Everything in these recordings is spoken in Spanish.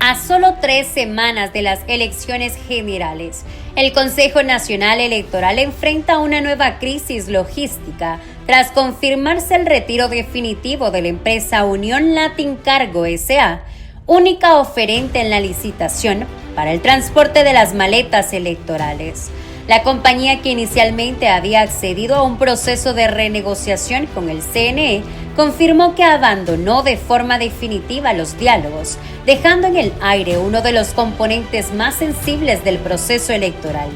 A solo 3 semanas de las elecciones generales, el Consejo Nacional Electoral enfrenta una nueva crisis logística tras confirmarse el retiro definitivo de la empresa Unión Latin Cargo S.A., única oferente en la licitación para el transporte de las maletas electorales. La compañía, que inicialmente había accedido a un proceso de renegociación con el CNE, confirmó que abandonó de forma definitiva los diálogos, dejando en el aire uno de los componentes más sensibles del proceso electoral.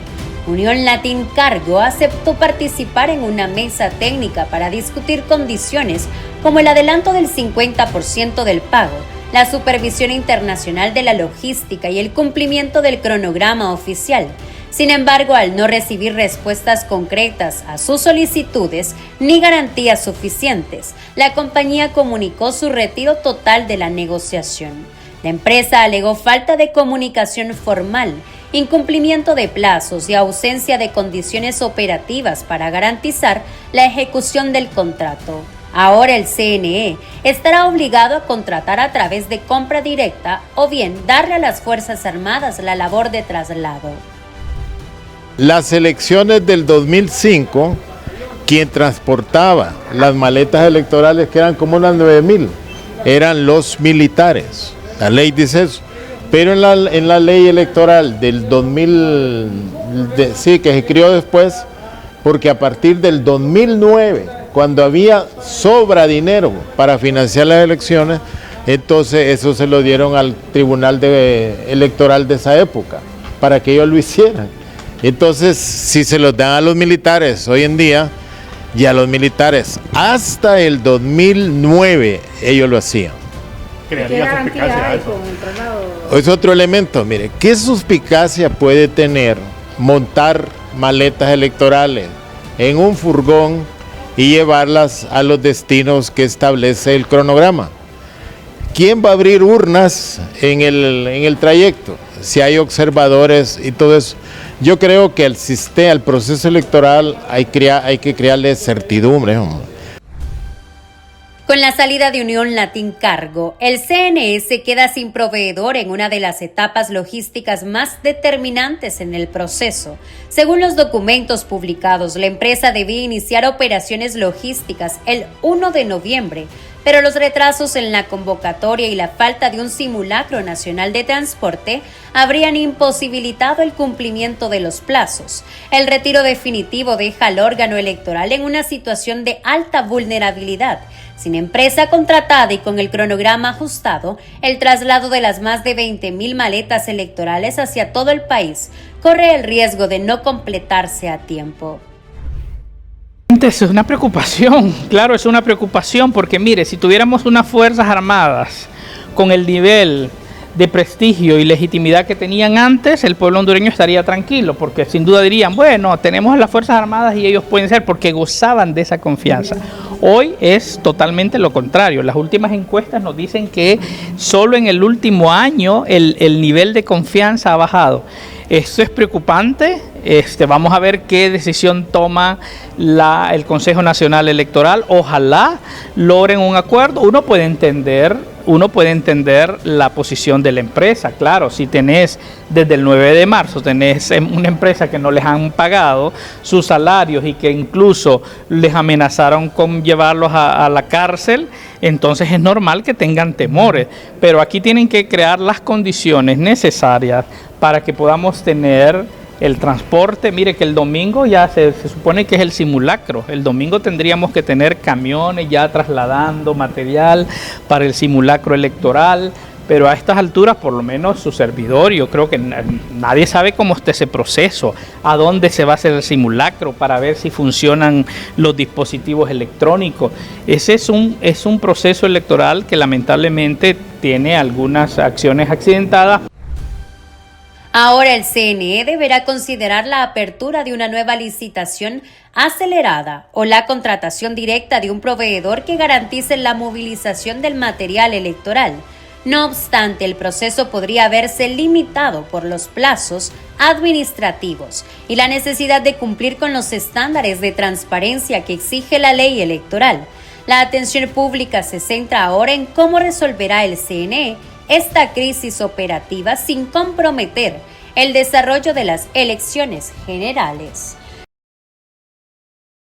Unión Latin Cargo aceptó participar en una mesa técnica para discutir condiciones como el adelanto del 50% del pago, la supervisión internacional de la logística y el cumplimiento del cronograma oficial. Sin embargo, al no recibir respuestas concretas a sus solicitudes ni garantías suficientes, la compañía comunicó su retiro total de la negociación. La empresa alegó falta de comunicación formal, incumplimiento de plazos y ausencia de condiciones operativas para garantizar la ejecución del contrato. Ahora el CNE estará obligado a contratar a través de compra directa o bien darle a las Fuerzas Armadas la labor de traslado. Las elecciones del 2005, quien transportaba las maletas electorales, que eran como unas 9,000, eran los militares. La ley dice eso. Pero en la ley electoral del 2000, que se creó después, porque a partir del 2009, cuando había sobra dinero para financiar las elecciones, entonces eso se lo dieron al Tribunal Electoral de esa época, para que ellos lo hicieran. Entonces, si se los dan a los militares hoy en día, ya los militares hasta el 2009 ellos lo hacían. ¿Crearía suspicacia eso? Es otro elemento, mire, ¿qué suspicacia puede tener montar maletas electorales en un furgón y llevarlas a los destinos que establece el cronograma? ¿Quién va a abrir urnas en el trayecto? Si hay observadores y todo eso. Yo creo que al proceso electoral hay que crearle certidumbre. Con la salida de Unión Latin Cargo, el CNE se queda sin proveedor en una de las etapas logísticas más determinantes en el proceso. Según los documentos publicados, la empresa debía iniciar operaciones logísticas el 1 de noviembre, pero los retrasos en la convocatoria y la falta de un simulacro nacional de transporte habrían imposibilitado el cumplimiento de los plazos. El retiro definitivo deja al órgano electoral en una situación de alta vulnerabilidad. Sin empresa contratada y con el cronograma ajustado, el traslado de las más de 20,000 maletas electorales hacia todo el país corre el riesgo de no completarse a tiempo. Es una preocupación, claro, es una preocupación porque mire, si tuviéramos unas Fuerzas Armadas con el nivel de prestigio y legitimidad que tenían antes, el pueblo hondureño estaría tranquilo, porque sin duda dirían, bueno, tenemos las Fuerzas Armadas y ellos pueden ser, porque gozaban de esa confianza. Hoy es totalmente lo contrario. Las últimas encuestas nos dicen que solo en el último año el nivel de confianza ha bajado. Esto es preocupante. Vamos a ver qué decisión toma el Consejo Nacional Electoral. Ojalá logren un acuerdo. Uno puede entender la posición de la empresa. Claro, si tenés desde el 9 de marzo, tenés una empresa que no les han pagado sus salarios y que incluso les amenazaron con llevarlos a la cárcel, entonces es normal que tengan temores. Pero aquí tienen que crear las condiciones necesarias para que podamos tener el transporte. Mire que el domingo ya se supone que es el simulacro. El domingo tendríamos que tener camiones ya trasladando material para el simulacro electoral, pero a estas alturas, por lo menos su servidor, yo creo que nadie sabe cómo está ese proceso, a dónde se va a hacer el simulacro para ver si funcionan los dispositivos electrónicos. Ese es un proceso electoral que lamentablemente tiene algunas acciones accidentadas. Ahora el CNE deberá considerar la apertura de una nueva licitación acelerada o la contratación directa de un proveedor que garantice la movilización del material electoral. No obstante, el proceso podría verse limitado por los plazos administrativos y la necesidad de cumplir con los estándares de transparencia que exige la ley electoral. La atención pública se centra ahora en cómo resolverá el CNE esta crisis operativa sin comprometer el desarrollo de las elecciones generales.